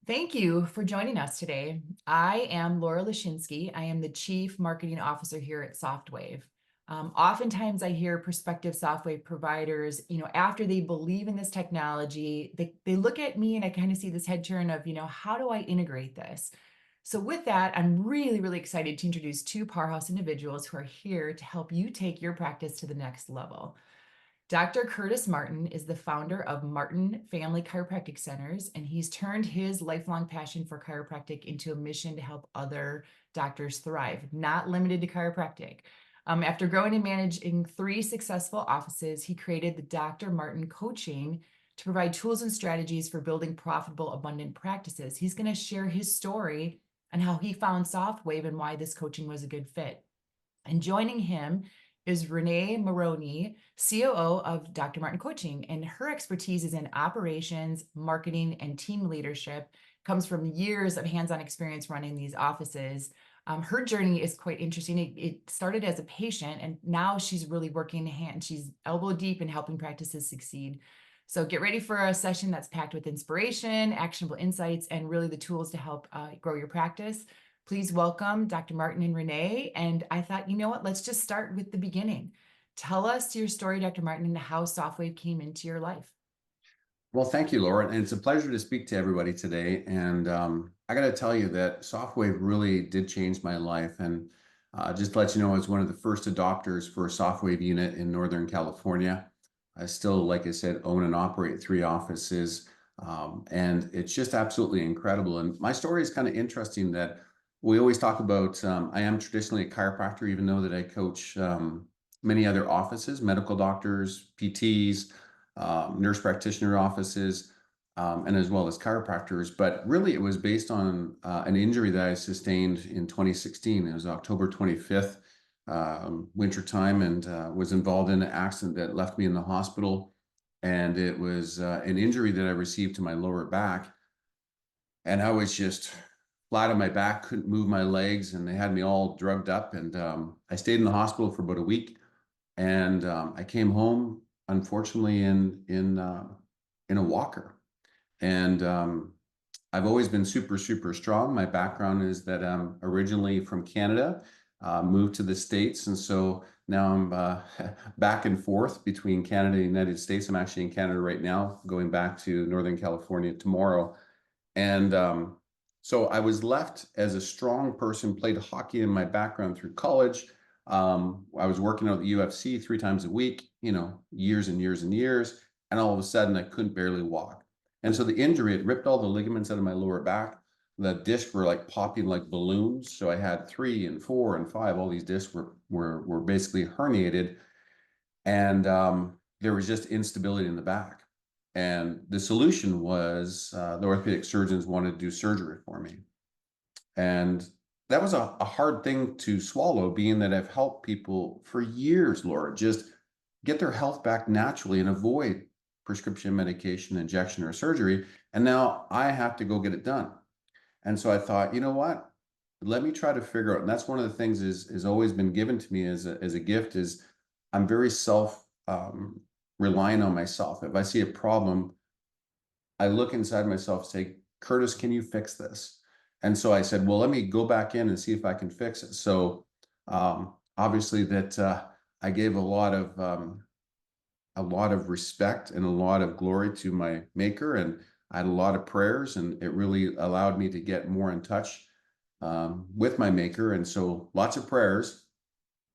Thank you for joining us today. I am Laura Lashinsky. I am the Chief Marketing Officer here at SoftWave. Oftentimes I hear prospective SoftWave providers, after they believe in this technology, they look at me and I kind of see this head turn of, how do I integrate this? So with that, I'm really, really excited to introduce two powerhouse individuals who are here to help you take your practice to the next level. Dr. Curtis Martin is the founder of Martin Family Chiropractic Centers, and he's turned his lifelong passion for chiropractic into a mission to help other doctors thrive, not limited to chiropractic. After growing and managing three successful offices, he created the Dr. Martin Coaching to provide tools and strategies for building profitable, abundant practices. He's going to share his story and how he found SoftWave and why this coaching was a good fit. And joining him is Renee Maroney, COO of Dr. Martin Coaching, and her expertise is in operations, marketing, and team leadership. Comes from years of hands-on experience running these offices. Her journey is quite interesting. It started as a patient, and now she's really working hand. She's elbow deep in helping practices succeed. So get ready for a session that's packed with inspiration, actionable insights, and really the tools to help grow your practice. Please welcome Dr. Martin and Renee. And I thought, you know what, let's just start with the beginning. Tell us your story, Dr. Martin, and how SoftWave came into your life. Well, thank you, Laura. And it's a pleasure to speak to everybody today. And I got to tell you that SoftWave really did change my life. And just to let you know, I was one of the first adopters for a SoftWave unit in Northern California. I still, like I said, own and operate three offices. And it's just absolutely incredible. And my story is kind of interesting that we always talk about, I am traditionally a chiropractor, even though that I coach many other offices, medical doctors, PTs, nurse practitioner offices, and as well as chiropractors. But really, it was based on an injury that I sustained in 2016. It was October 25th, wintertime, and was involved in an accident that left me in the hospital. And it was an injury that I received to my lower back. And I was just flat on my back, couldn't move my legs, and they had me all drugged up. And I stayed in the hospital for about a week. And I came home, unfortunately, in a walker. And I've always been super, super strong. My background is that I'm originally from Canada, moved to the States. And so now I'm back and forth between Canada and the United States. I'm actually in Canada right now, going back to Northern California tomorrow. And so I was left as a strong person, played hockey in my background through college. I was working out at the UFC 3 times a week, years and years and years. And all of a sudden I couldn't barely walk. And so the injury, it ripped all the ligaments out of my lower back. The discs were like popping like balloons. So I had 3 and 4 and 5, all these discs were basically herniated. And there was just instability in the back. And the solution was the orthopedic surgeons wanted to do surgery for me. And that was a hard thing to swallow, being that I've helped people for years, Laura, just get their health back naturally and avoid prescription medication, injection, or surgery. And now I have to go get it done. And so I thought, you know what? Let me try to figure out. And that's one of the things is always been given to me as a gift is I'm very relying on myself. If I see a problem, I look inside myself and say, Curtis, can you fix this? And so I said, well, let me go back in and see if I can fix it. So obviously that I gave a lot of respect and a lot of glory to my maker, and I had a lot of prayers, and it really allowed me to get more in touch with my maker. And so lots of prayers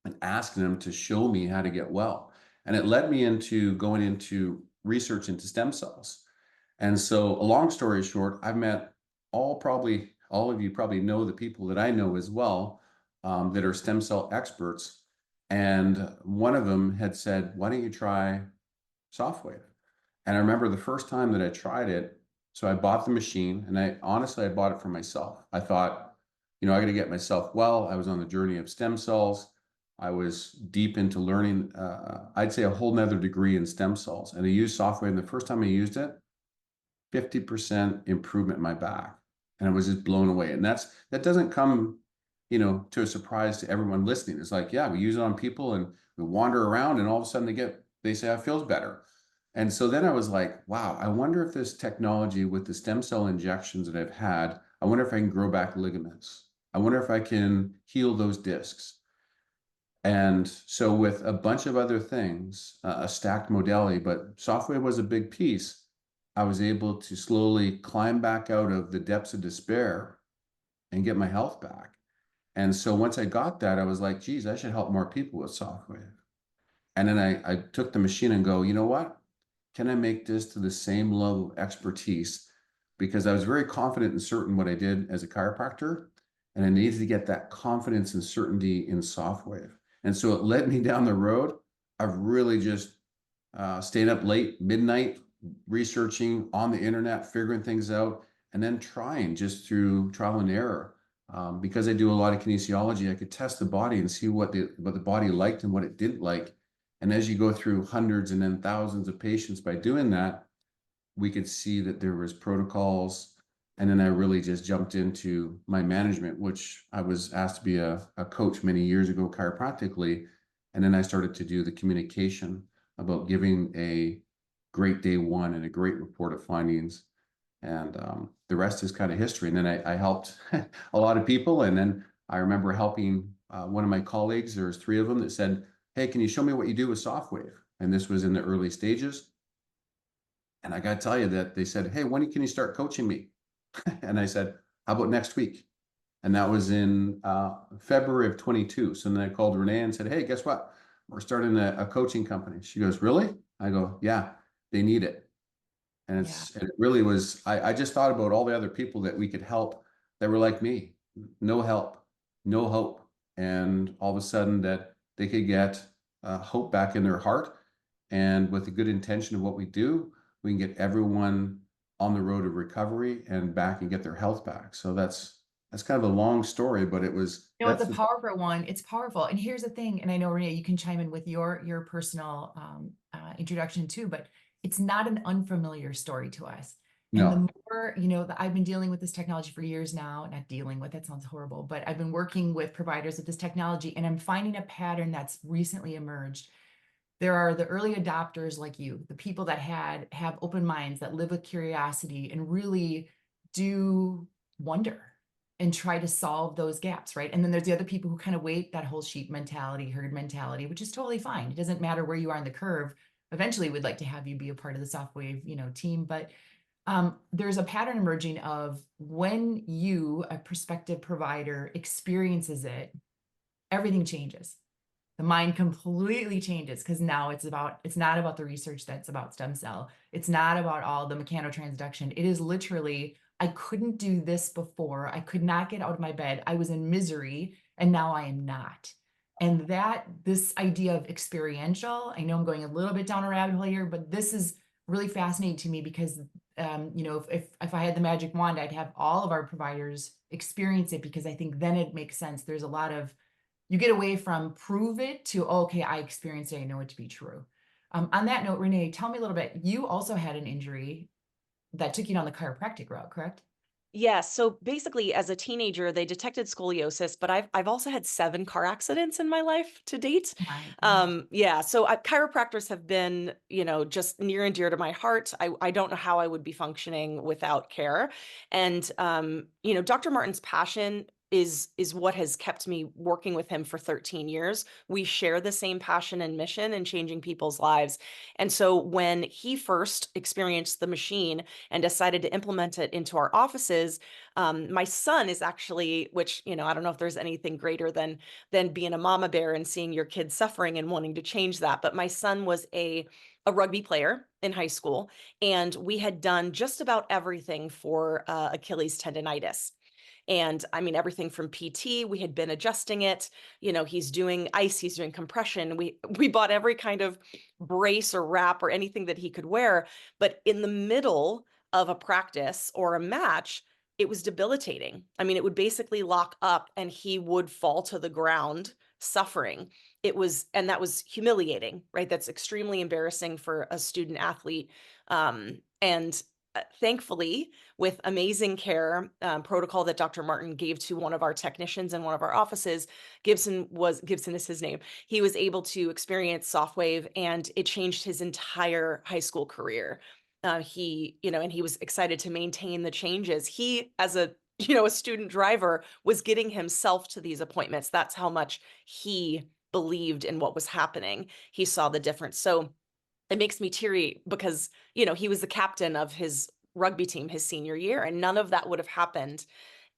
and asking him to show me how to get well. And it led me into going into research into stem cells. And so a long story short, I've met all of you probably know the people that I know as well, that are stem cell experts. And one of them had said, why don't you try SoftWave? And I remember the first time that I tried it, so I bought the machine, and I bought it for myself. I thought, I got to get myself well. I was on the journey of stem cells. I was deep into learning, I'd say a whole nother degree in stem cells. And I used SoftWave, and the first time I used it, 50% improvement in my back. And I was just blown away. And that doesn't come, to a surprise to everyone listening. It's like, yeah, we use it on people and we wander around, and all of a sudden they say, it feels better. And so then I was like, wow, I wonder if this technology with the stem cell injections that I've had, I wonder if I can grow back ligaments. I wonder if I can heal those discs. And so with a bunch of other things, a stacked modality, but software was a big piece. I was able to slowly climb back out of the depths of despair and get my health back. And so once I got that, I was like, geez, I should help more people with software. And then I took the machine and go, you know what? Can I make this to the same level of expertise? Because I was very confident and certain what I did as a chiropractor, and I needed to get that confidence and certainty in SoftWave. And so it led me down the road of really just staying up late, midnight, researching on the internet, figuring things out, and then trying just through trial and error. Because I do a lot of kinesiology, I could test the body and see what the body liked and what it didn't like. And as you go through hundreds and then thousands of patients by doing that, we could see that there was protocols. And then I really just jumped into my management, which I was asked to be a coach many years ago chiropractically. And then I started to do the communication about giving a great day one and a great report of findings. And the rest is kind of history. And then I helped a lot of people. And then I remember helping one of my colleagues. There was three of them that said, hey, can you show me what you do with SoftWave? And this was in the early stages. And I got to tell you that they said, hey, when can you start coaching me? And I said, how about next week? And that was in February of 22. So then I called Renee and said, hey, guess what? We're starting a coaching company. She goes, really? I go, yeah, they need it. And Yeah. it really was, I just thought about all the other people that we could help that were like me, no help, no hope. And all of a sudden that they could get hope back in their heart. And with the good intention of what we do, we can get everyone on the road of recovery and back and get their health back. So that's kind of a long story, but it was, No, it's a powerful one. It's powerful. And here's the thing, and I know Renee, you can chime in with your personal introduction too, but it's not an unfamiliar story to us. And the no, more, that I've been dealing with this technology for years now, not dealing with, that sounds horrible, but I've been working with providers of this technology, and I'm finding a pattern that's recently emerged. There are the early adopters like you, the people that have open minds, that live with curiosity and really do wonder and try to solve those gaps, right? And then there's the other people who kind of wait, that whole sheep mentality, herd mentality, which is totally fine. It doesn't matter where you are in the curve. Eventually, we'd like to have you be a part of the SoftWave, team. But there's a pattern emerging of when you, a prospective provider, experiences it, everything changes. The mind completely changes because now it's not about the research that's about stem cell. It's not about all the mechanotransduction. It is literally, I couldn't do this before. I could not get out of my bed. I was in misery and now I am not. And this idea of experiential, I know I'm going a little bit down a rabbit hole here, but this is really fascinating to me because, if I had the magic wand, I'd have all of our providers experience it because I think then it makes sense. There's a lot of, you get away from prove it to, oh, okay, I experienced it, I know it to be true. On that note, Renee, tell me a little bit. You also had an injury that took you down the chiropractic route, correct? Yeah, so basically as a teenager, they detected scoliosis, but I've also had 7 car accidents in my life to date. My gosh. Yeah, so chiropractors have been, just near and dear to my heart. I don't know how I would be functioning without care. And Dr. Martin's passion is what has kept me working with him for 13 years. We share the same passion and mission in changing people's lives. And so when he first experienced the machine and decided to implement it into our offices, my son is actually, which I don't know if there's anything greater than being a mama bear and seeing your kids suffering and wanting to change that. But my son was a rugby player in high school, and we had done just about everything for Achilles tendonitis. And I mean, everything from PT, we had been adjusting it. He's doing ice, he's doing compression. We bought every kind of brace or wrap or anything that he could wear. But in the middle of a practice or a match, it was debilitating. I mean, it would basically lock up and he would fall to the ground suffering. And that was humiliating, right? That's extremely embarrassing for a student athlete. And thankfully, with amazing care protocol that Dr. Martin gave to one of our technicians in one of our offices, Gibson is his name. He was able to experience SoftWave, and it changed his entire high school career. And he was excited to maintain the changes. He, as a a student driver, was getting himself to these appointments. That's how much he believed in what was happening. He saw the difference. So it makes me teary because, he was the captain of his rugby team his senior year, and none of that would have happened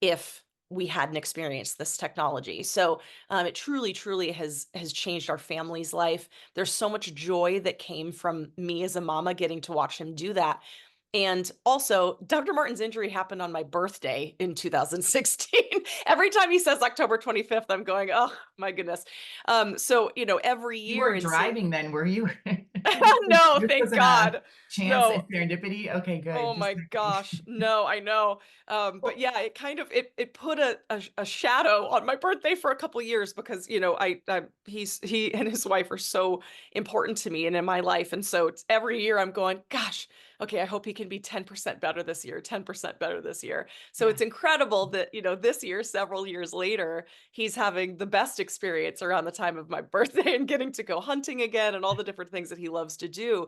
if we hadn't experienced this technology. So it truly, truly has changed our family's life. There's so much joy that came from me as a mama getting to watch him do that. And also, Dr. Martin's injury happened on my birthday in 2016. Every time he says October 25th, I'm going, oh my goodness. So, every You year weren't in St. driving then, were you? No, This thank wasn't a God. chance and No. serendipity? Okay, good. Oh Just my checking. gosh. No, I know. But Well, yeah, it kind of it put a shadow on my birthday for a couple years because, he and his wife are so important to me and in my life. And so it's every year I'm going, gosh, okay, I hope he can be 10% better this year, 10% better this year. So yeah. it's incredible that, this year, several years later, he's having the best experience around the time of my birthday and getting to go hunting again and all the different things that he loves to do.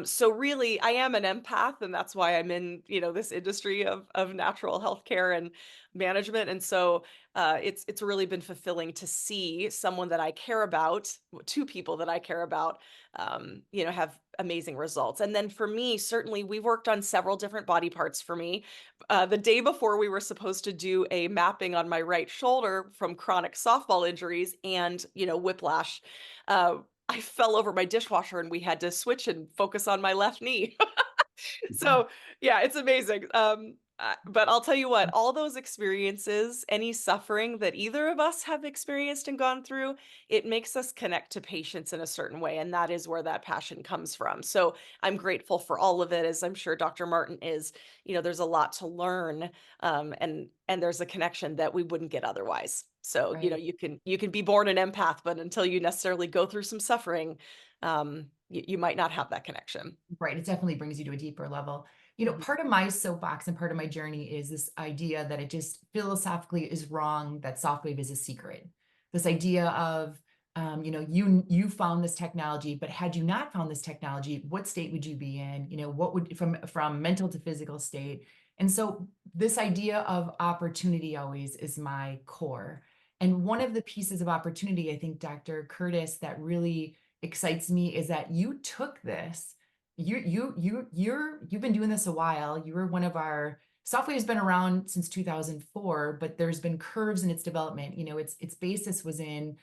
So really, I am an empath, and that's why I'm in, this industry of natural healthcare and management. And so it's really been fulfilling to see someone that I care about, two people that I care about, have amazing results. And then for me, certainly, we worked on several different body parts for me. The day before, we were supposed to do a mapping on my right shoulder from chronic softball injuries and, whiplash. I fell over my dishwasher and we had to switch and focus on my left knee. Wow. So, yeah, it's amazing. But I'll tell you what, all those experiences, any suffering that either of us have experienced and gone through, it makes us connect to patients in a certain way. And that is where that passion comes from. So I'm grateful for all of it, as I'm sure Dr. Martin is. There's a lot to learn, and there's a connection that we wouldn't get otherwise. So, Right. you can be born an empath, but until you necessarily go through some suffering, you might not have that connection. Right. It definitely brings you to a deeper level. Mhm. Part of my soapbox and part of my journey is this idea that it just philosophically is wrong that SoftWave is a secret. This idea of, you found this technology, but had you not found this technology, what state would you be in? What would from mental to physical state? And so this idea of opportunity always is my core. And one of the pieces of opportunity, I think, Dr. Curtis, that really excites me is that you took this you've been doing this a while. You were one of our software has been around since 2004, but there's been curves in its development. Its basis was in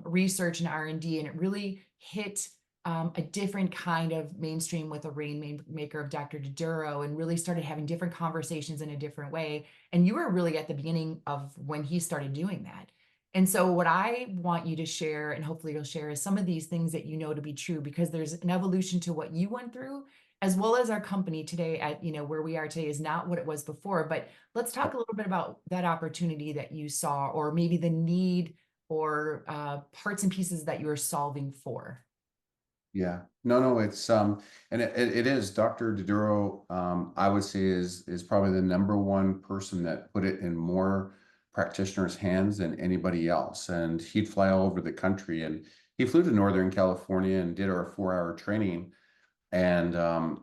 research and R&D, and it really hit a different kind of mainstream with a rainmaker of Dr. Diduro, and really started having different conversations in a different way. And you were really at the beginning of when he started doing that. And so what I want you to share, and hopefully you'll share, is some of these things that you know to be true, because there's an evolution to what you went through, as well as our company today at, where we are today is not what it was before. But let's talk a little bit about that opportunity that you saw, or maybe the need or parts and pieces that you were solving for. Yeah, no, it's and it is Dr. Diduro. I would say is probably the number one person that put it in more practitioners' hands than anybody else. And he'd fly all over the country, and he flew to Northern California and did our 4-hour training. And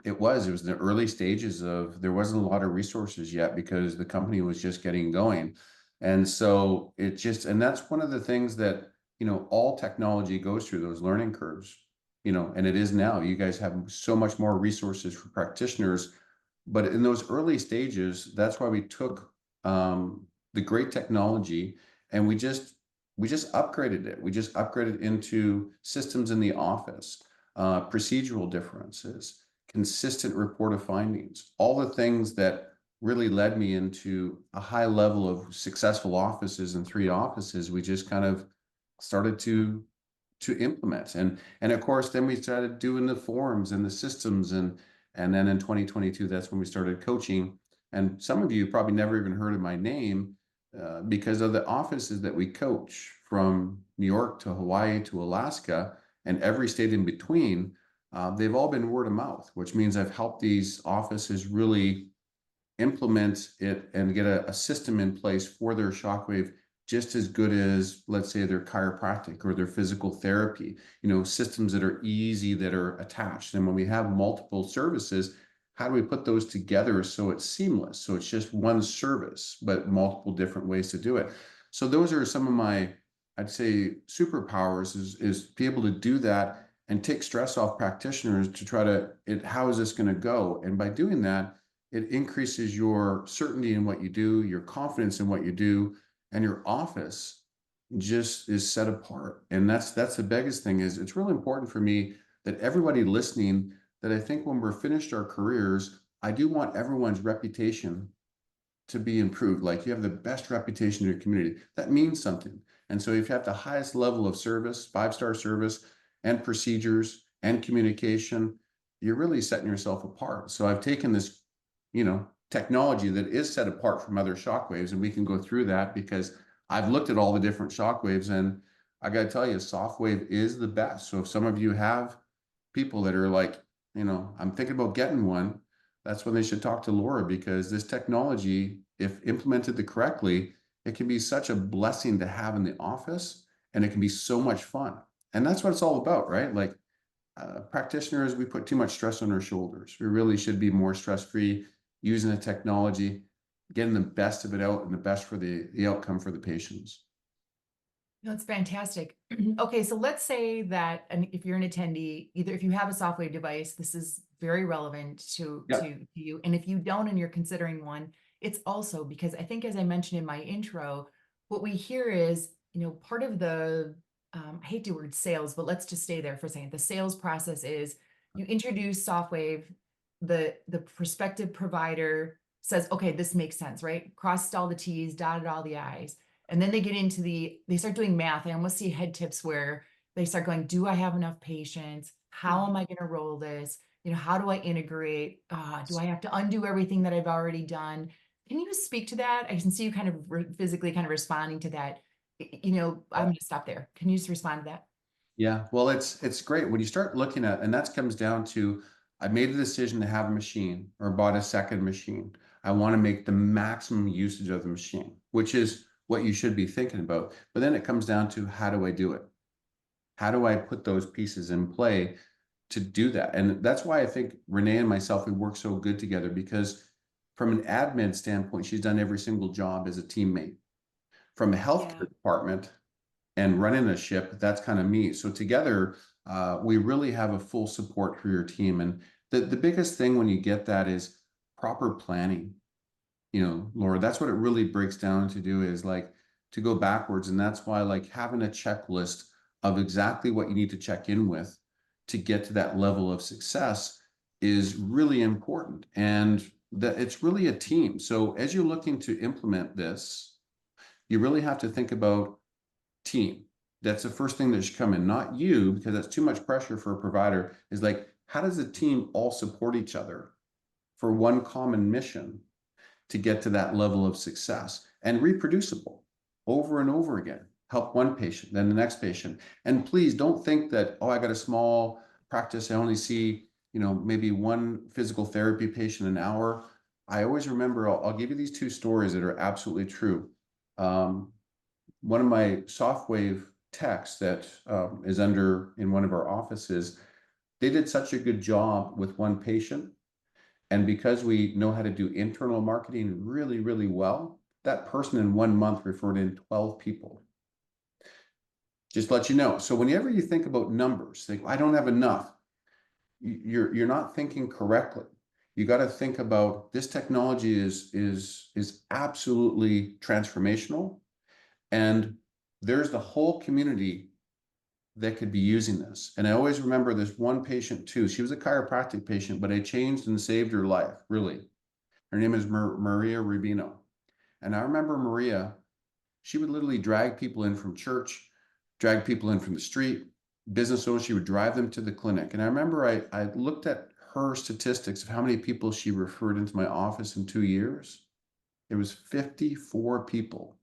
it was the early stages of, there wasn't a lot of resources yet because the company was just getting going. And so and that's one of the things that, all technology goes through those learning curves, and it is now. You guys have so much more resources for practitioners, but in those early stages, that's why we took the great technology and we just upgraded it. We just upgraded into systems in the office, procedural differences, consistent report of findings, all the things that really led me into a high level of successful offices and 3 offices. We just kind of started to implement. And of course, then we started doing the forms and the systems, and then in 2022, that's when we started coaching. And some of you probably never even heard of my name because of the offices that we coach, from New York to Hawaii to Alaska and every state in between. they've all been word of mouth, which means I've helped these offices really implement it and get a system in place for their shockwave just as good as, let's say, their chiropractic or their physical therapy, systems that are easy, that are attached. And when we have multiple services, how do we put those together so it's seamless? So it's just one service, but multiple different ways to do it. So those are some of my, I'd say, superpowers is be able to do that and take stress off practitioners to try to, how is this going to go? And by doing that, it increases your certainty in what you do, your confidence in what you do, and your office just is set apart. And that's the biggest thing. Is it's really important for me that everybody listening, that I think when we're finished our careers, I do want everyone's reputation to be improved. Like, you have the best reputation in your community. That means something. And so if you have the highest level of service, 5-star service and procedures and communication, you're really setting yourself apart. So I've taken this, technology that is set apart from other shockwaves, and we can go through that because I've looked at all the different shockwaves, and I got to tell you, SoftWave is the best. So if some of you have people that are like, I'm thinking about getting one, that's when they should talk to Laura, because this technology, if implemented correctly, it can be such a blessing to have in the office, and it can be so much fun. And that's what it's all about, right? Like, practitioners, we put too much stress on our shoulders. We really should be more stress-free, using the technology, getting the best of it out and the best for the outcome for the patients. That's fantastic. Okay, so let's say that, and if you're an attendee, either if you have a SoftWave device, this is very relevant to you. And if you don't and you're considering one, it's also because I think, as I mentioned in my intro, what we hear is, part of the, I hate the word sales, but let's just stay there for a second. The sales process is you introduce SoftWave, the prospective provider says, okay, this makes sense, right? Crossed all the T's, dotted all the I's. And then they get into they start doing math. I almost see head tips where they start going, do I have enough patients? How am I going to roll this? How do I integrate? Do I have to undo everything that I've already done? Can you speak to that? I can see you kind of physically kind of responding to that. I'm going to stop there. Can you just respond to that? Yeah, well, it's great when you start looking at, and that comes down to, I made a decision to have a machine or bought a second machine. I want to make the maximum usage of the machine, which is what you should be thinking about. But then it comes down to, how do I do it? How do I put those pieces in play to do that? And that's why I think Renee and myself, we work so good together, because from an admin standpoint, she's done every single job as a teammate. From a healthcare department and running a ship, that's kind of me. So together, we really have a full support for your team. And the biggest thing when you get that is proper planning. Laura, that's what it really breaks down to do, is like to go backwards. And that's why, like, having a checklist of exactly what you need to check in with to get to that level of success is really important. And that it's really a team. So as you're looking to implement this, you really have to think about team. That's the first thing that should come in, not you, because that's too much pressure for a provider. Is like, how does the team all support each other for one common mission to get to that level of success, and reproducible over and over again? Help one patient, then the next patient. And please don't think that, oh, I got a small practice, I only see, maybe one physical therapy patient an hour. I always remember, I'll give you these two stories that are absolutely true. One of my SoftWave techs that is in one of our offices, they did such a good job with one patient. And because we know how to do internal marketing really, really well, that person in 1 month referred in 12 people. Just let you know. So whenever you think about numbers, think, I don't have enough, you're not thinking correctly. You got to think about, this technology is absolutely transformational. And there's the whole community that could be using this. And I always remember this one patient too. She was a chiropractic patient, but I changed and saved her life, really. Her name is Maria Rubino. And I remember Maria, she would literally drag people in from church, drag people in from the street, business owners. She would drive them to the clinic. And I remember I looked at her statistics of how many people she referred into my office in 2 years. It was 54 people.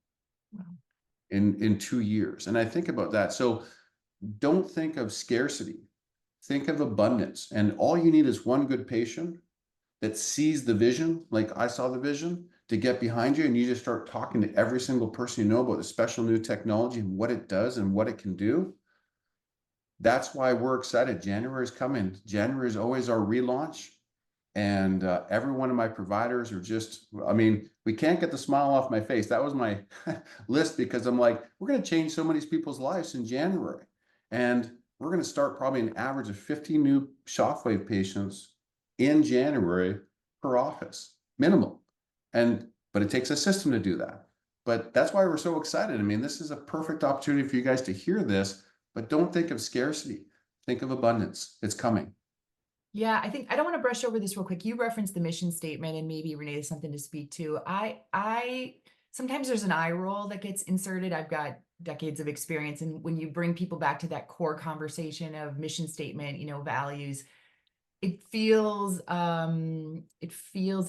Wow. In 2 years. And I think about that. So don't think of scarcity. think of abundance. And all you need is one good patient that sees the vision, like I saw the vision, to get behind you. And you just start talking to every single person you know about the special new technology and what it does and what it can do. That's why we're excited. January is coming. January is always our relaunch. And every one of my providers are just, I mean, we can't get the smile off my face. That was my list, because I'm like, we're going to change so many people's lives in January. And we're going to start probably an average of 50 new SoftWave patients in January per office, minimum. But it takes a system to do that. But that's why we're so excited. I mean, this is a perfect opportunity for you guys to hear this, but don't think of scarcity. Think of abundance. It's coming. Yeah, I think I don't want to brush over this real quick. You referenced the mission statement, and maybe Renee has something to speak to. I sometimes there's an eye roll that gets inserted. I've got decades of experience, and when you bring people back to that core conversation of mission statement, values, it feels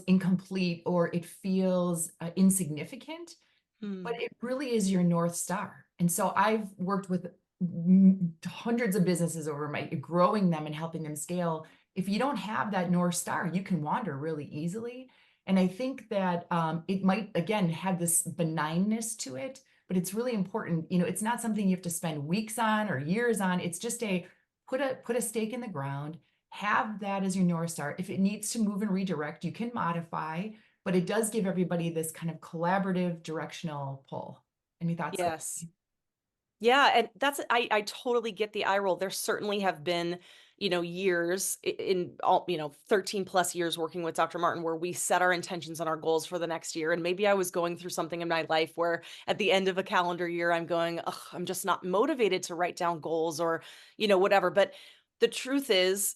incomplete, or it feels insignificant, but it really is your North Star. And so I've worked with hundreds of businesses over my growing them and helping them scale. If you don't have that North Star, you can wander really easily. And I think that it might, again, have this benignness to it, but it's really important. It's not something you have to spend weeks on or years on. It's just put a stake in the ground, have that as your North Star. If it needs to move and redirect, you can modify, but it does give everybody this kind of collaborative directional pull. Any thoughts? Yes. Yeah, and I totally get the eye roll. There certainly have been, years in all, 13 plus years working with Dr. Martin, where we set our intentions and our goals for the next year. And maybe I was going through something in my life where at the end of a calendar year, I'm going, ugh, I'm just not motivated to write down goals or, whatever. But the truth is,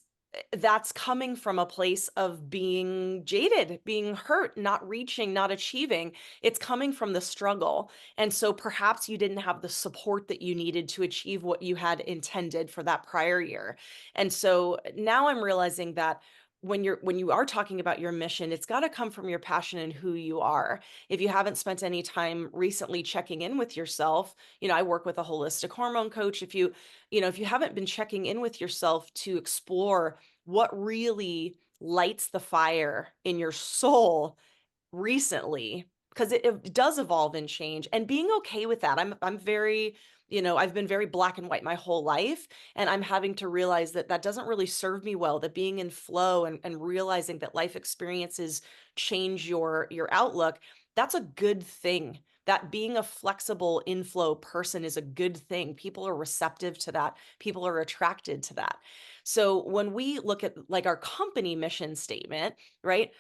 that's coming from a place of being jaded, being hurt, not reaching, not achieving. It's coming from the struggle. And so perhaps you didn't have the support that you needed to achieve what you had intended for that prior year. And so now I'm realizing that when you are talking about your mission, it's got to come from your passion and who you are. If you haven't spent any time recently checking in with yourself, I work with a holistic hormone coach. If you haven't been checking in with yourself to explore what really lights the fire in your soul recently, because it does evolve and change, and being okay with that. I'm very, I've been very black and white my whole life, and I'm having to realize that that doesn't really serve me well, that being in flow and realizing that life experiences change your outlook, that's a good thing. That being a flexible inflow person is a good thing. People are receptive to that. People are attracted to that. So when we look at like our company mission statement, right?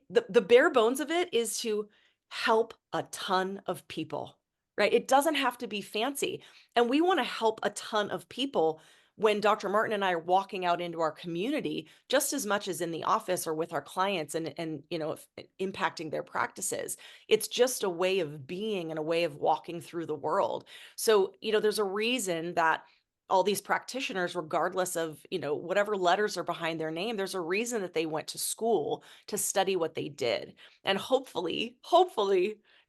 The bare bones of it is to help a ton of people, right? It doesn't have to be fancy. And we want to help a ton of people when Dr. Martin and I are walking out into our community just as much as in the office or with our clients and impacting their practices. It's just a way of being and a way of walking through the world. So, there's a reason that all these practitioners, regardless of, whatever letters are behind their name, there's a reason that they went to school to study what they did. And hopefully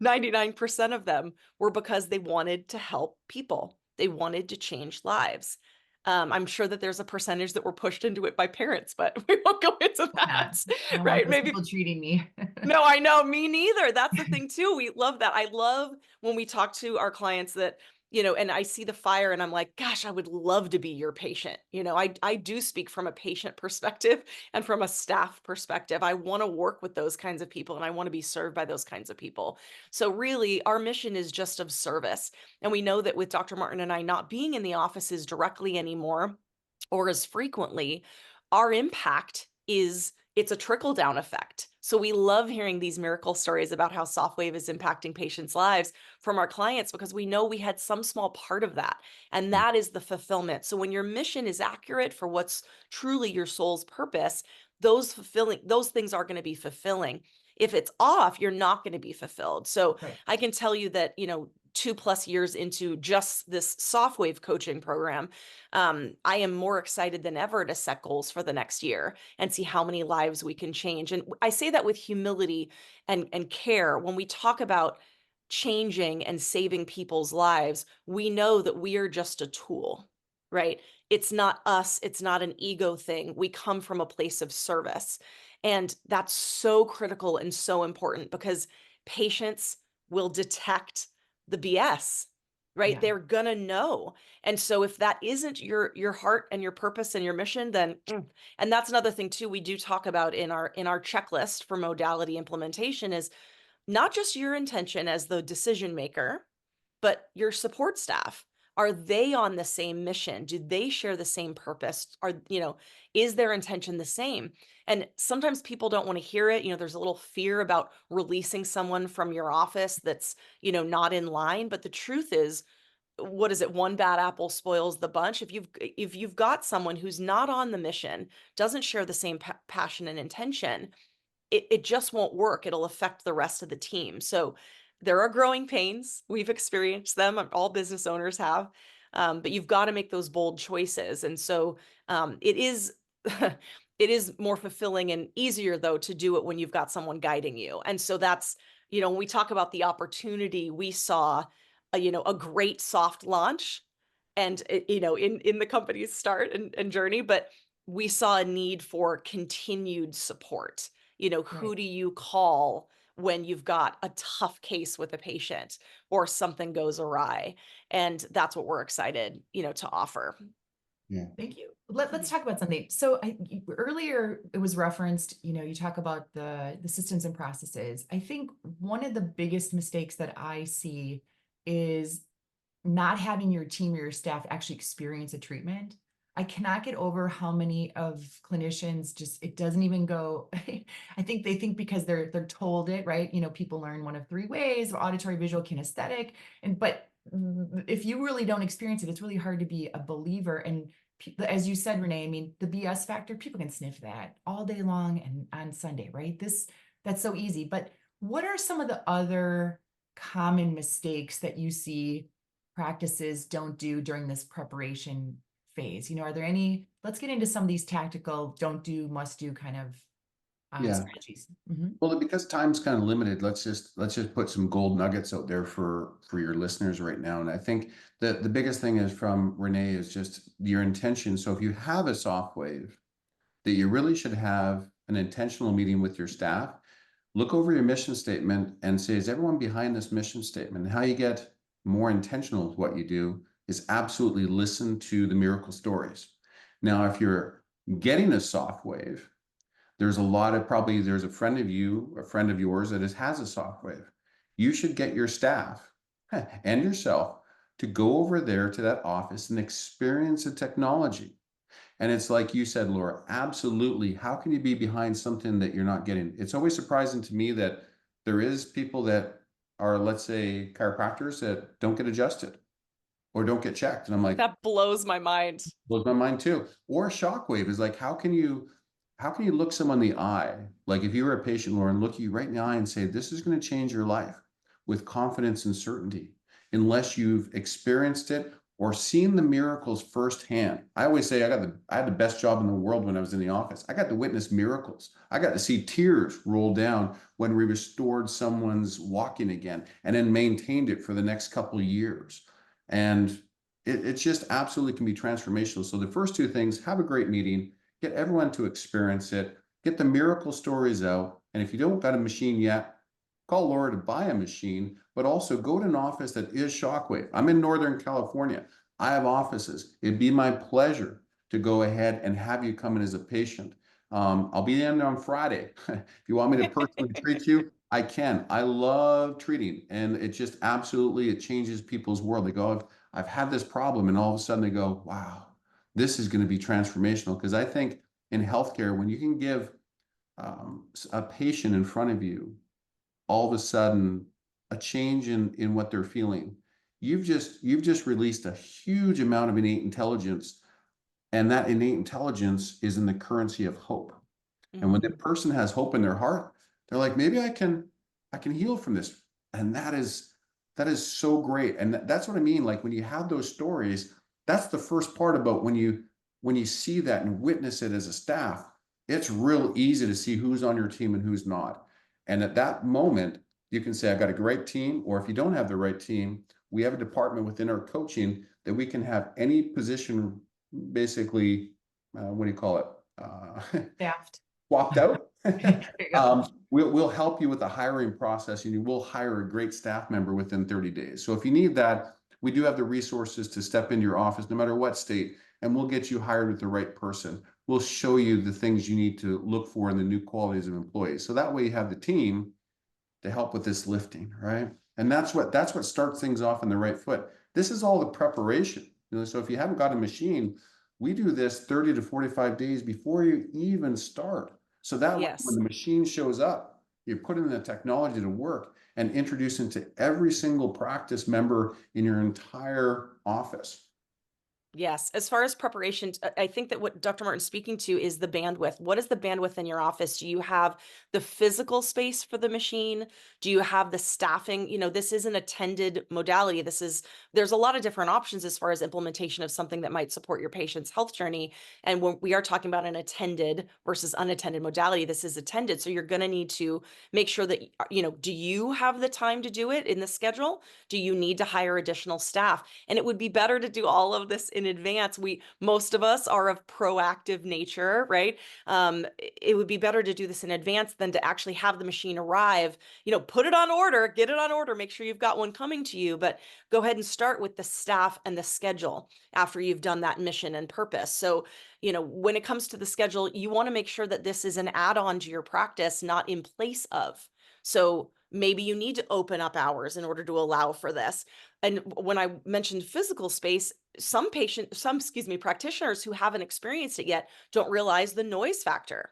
99% of them were because they wanted to help people. They wanted to change lives. I'm sure that there's a percentage that were pushed into it by parents, but we won't go into Yeah, that, I don't want right? those Maybe people treating me. no, I know, me neither. That's the thing too. We love that. I love when we talk to our clients that, and I see the fire and I'm like, gosh, I would love to be your patient. I do speak from a patient perspective and from a staff perspective. I want to work with those kinds of people and I want to be served by those kinds of people. So really, our mission is just of service. And we know that with Dr. Martin and I not being in the offices directly anymore or as frequently, our impact is it's a trickle down effect. So we love hearing these miracle stories about how SoftWave is impacting patients' lives from our clients because we know we had some small part of that. And that is the fulfillment. So when your mission is accurate for what's truly your soul's purpose, those things are going to be fulfilling. If it's off, you're not going to be fulfilled. So Right. I can tell you that, 2+ years into just this SoftWave coaching program, I am more excited than ever to set goals for the next year and see how many lives we can change. And I say that with humility and care. When we talk about changing and saving people's lives, we know that we are just a tool, right? It's not us, it's not an ego thing. We come from a place of service. And that's so critical and so important because patients will detect the BS, right? Yeah. They're gonna know. And so if that isn't your heart and your purpose and your mission, then and that's another thing too we do talk about in our checklist for modality implementation is not just your intention as the decision maker, but your support staff. Are they on the same mission? Do they share the same purpose? Is their intention the same? And sometimes people don't want to hear it. There's a little fear about releasing someone from your office that's, not in line. But the truth is, what is it? One bad apple spoils the bunch. If you've got someone who's not on the mission, doesn't share the same passion and intention, it just won't work. It'll affect the rest of the team. So there are growing pains. We've experienced them. All business owners have. But you've got to make those bold choices. And so it is it is more fulfilling and easier though to do it when you've got someone guiding you. And so that's, when we talk about the opportunity, we saw a great soft launch and in the company's start and journey, but we saw a need for continued support. Right. Who do you call when you've got a tough case with a patient or something goes awry? And that's what we're excited, to offer. Yeah. Thank you. Let's talk about something. So earlier it was referenced, you talk about the systems and processes. I think one of the biggest mistakes that I see is not having your team or your staff actually experience a treatment. I cannot get over how many of clinicians just, it doesn't even go. I think they think because they're told it, right? People learn one of three ways: auditory, visual, kinesthetic. But if you really don't experience it, it's really hard to be a believer. And as you said, Renee, I mean, the BS factor, people can sniff that all day long and on Sunday, right? That's so easy. But what are some of the other common mistakes that you see practices don't do during this preparation phase? Are there any? Let's get into some of these tactical don't do, must do kind of Yeah. strategies. Mhm. Well, because time's kind of limited, let's just put some gold nuggets out there for your listeners right now. And I think that the biggest thing is from Renee is just your intention. So if you have a soft wave, that you really should have an intentional meeting with your staff. Look over your mission statement and say, is everyone behind this mission statement? And how you get more intentional with what you do is absolutely listen to the miracle stories. Now, if you're getting a soft wave, there's a friend of yours that has a soft wave. You should get your staff and yourself to go over there to that office and experience the technology. And it's like you said, Laura, absolutely. How can you be behind something that you're not getting? It's always surprising to me that there is people that are, let's say, chiropractors that don't get adjusted or don't get checked. And I'm like, That blows my mind. blows my mind too. Or a shockwave is like, how can you look someone in the eye? Like if you were a patient, Laura, and look you right in the eye and say, this is going to change your life with confidence and certainty, unless you've experienced it or seen the miracles firsthand. I always say I had the best job in the world when I was in the office. I got to witness miracles. I got to see tears roll down when we restored someone's walking again and then maintained it for the next couple of years. And it just absolutely can be transformational. So the first two things: have a great meeting, get everyone to experience it, get the miracle stories out. And if you don't got a machine yet, call Laura to buy a machine, but also go to an office that is Shockwave. I'm in Northern California. I have offices. It'd be my pleasure to go ahead and have you come in as a patient. I'll be in on Friday. If you want me to personally treat you, I can. I love treating, and it just absolutely, it changes people's world. They go, I've had this problem, and all of a sudden they go, wow, this is going to be transformational. Because I think in healthcare, when you can give a patient in front of you all of a sudden a change in what they're feeling, you've just released a huge amount of innate intelligence, and that innate intelligence is in the currency of hope. And when the Mhm. person has hope in their heart, they're like, maybe I can heal from this. And that is so great. And that's what I mean. Like when you have those stories, that's the first part about when you see that and witness it as a staff, it's real easy to see who's on your team and who's not. And at that moment, you can say, I've got a great team. Or if you don't have the right team, we have a department within our coaching that we can have any position basically, what do you call it? Staffed. Swapped out. There you go. We'll help you with the hiring process, and you will hire a great staff member within 30 days. So if you need that, we do have the resources to step into your office, no matter what state, and we'll get you hired with the right person. We'll show you the things you need to look for in the new qualities of employees. So that way you have the team to help with this lifting, right? And that's what starts things off on the right foot. This is all the preparation. So if you haven't got a machine, we do this 30 to 45 days before you even start. So that way, when Yes. the machine shows up, you're putting the technology to work and introducing to every single practice member in your entire office. Yes. As far as preparation, I think that what Dr. Martin's speaking to is the bandwidth. What is the bandwidth in your office? Do you have the physical space for the machine? Do you have the staffing? This is an attended modality. There's a lot of different options as far as implementation of something that might support your patient's health journey. And when we are talking about an attended versus unattended modality, this is attended. So you're going to need to make sure that, do you have the time to do it in the schedule? Do you need to hire additional staff? And it would be better to do all of this in advance. Most of us are of proactive nature, right? It would be better to do this in advance than to actually have the machine arrive, put it on order, get it on order, make sure you've got one coming to you, but go ahead and start with the staff and the schedule after you've done that mission and purpose. So, when it comes to the schedule, you want to make sure that this is an add-on to your practice, not in place of. So maybe you need to open up hours in order to allow for this. And when I mentioned physical space, practitioners who haven't experienced it yet don't realize the noise factor.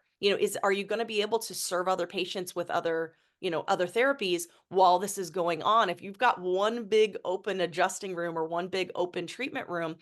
Are you going to be able to serve other patients with other therapies while this is going on? If you've got one big open adjusting room or one big open treatment room,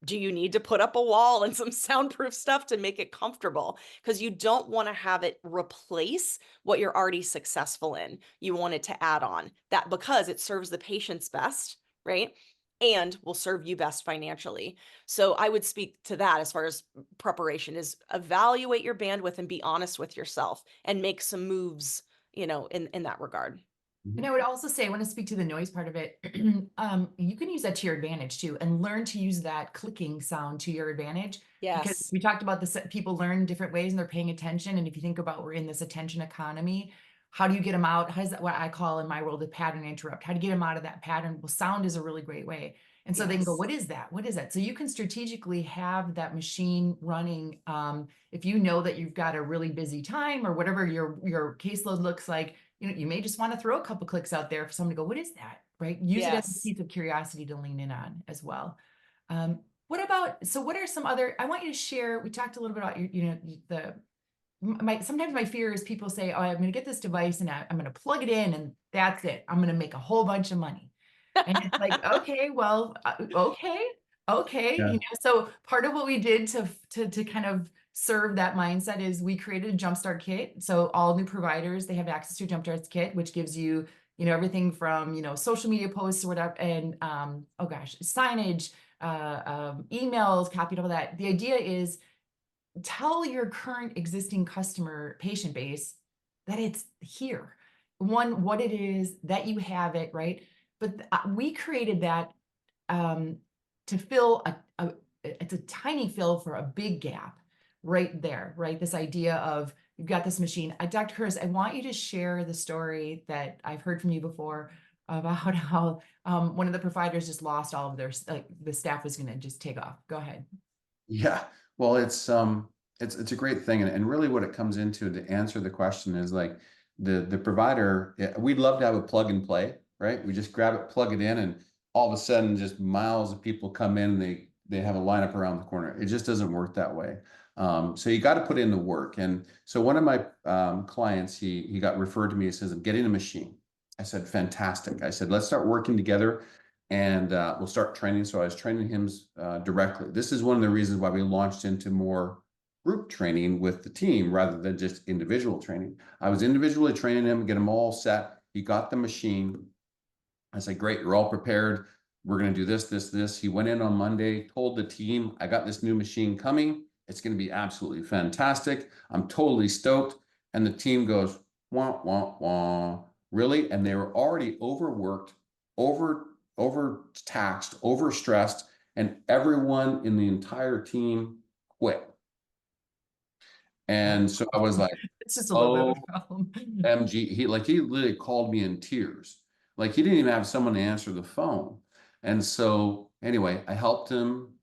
do you need to put up a wall and some soundproof stuff to make it comfortable? Because you don't want to have it replace what you're already successful in. You want it to add on that because it serves the patients best, right? And will serve you best financially. So I would speak to that as far as preparation is evaluate your bandwidth and be honest with yourself and make some moves, in that regard. And I would also say, I want to speak to the noise part of it. You can use that to your advantage too, and learn to use that clicking sound to your advantage. Because Yes. we talked about this, people learn different ways and they're paying attention. And if you think about, we're in this attention economy, how do you get them out? How is that what I call in my world a pattern interrupt? How do you get them out of that pattern? Well, sound is a really great way. And so they can go, Yes. what is that? What is that? So you can strategically have that machine running. If you know that you've got a really busy time or whatever your caseload looks like, you may just want to throw a couple clicks out there for someone to go, what is that? Right? Use it as a Yes. piece of curiosity to lean in on as well. What are some other, I want you to share, we talked a little bit about sometimes my fear is people say, oh, I'm going to get this device and I'm going to plug it in and that's it. I'm going to make a whole bunch of money. And it's like, okay, well, okay. Yeah. So part of what we did to kind of serve that mindset is we created a Jumpstart kit. So all new providers, they have access to a Jumpstart kit, which gives you, everything from, social media posts or whatever, and signage, emails, copy, all that. The idea is tell your current existing customer patient base that it's here. One, what it is, that you have it, right? But we created that to fill it's a tiny fill for a big gap right there, right? This idea of you've got this machine. Dr. Curtis, I want you to share the story that I've heard from you before about how one of the providers just lost all of their, the staff was going to just take off. Go ahead. Yeah. Well, it's a great thing. And really what it comes into to answer the question is like the provider, we'd love to have a plug and play, right? We just grab it, plug it in, and all of a sudden just miles of people come in and they have a lineup around the corner. It just doesn't work that way. So you got to put in the work. And so one of my clients, he got referred to me. He says, I'm getting a machine. I said, fantastic. I said, let's start working together and we'll start training. So I was training him directly. This is one of the reasons why we launched into more group training with the team rather than just individual training. I was individually training him, get him all set. He got the machine. I said, great, you're all prepared. We're going to do this. He went in on Monday, told the team, I got this new machine coming. It's going to be absolutely fantastic. I'm totally stoked. And the team goes, wah, wah, wah. Really? And they were already overworked, overtaxed, overstressed. and everyone in the entire team quit. And so I was like, It's just a little bit of oh, a problem. MG, he literally called me in tears. Like he didn't even have someone to answer the phone. And so anyway, I helped him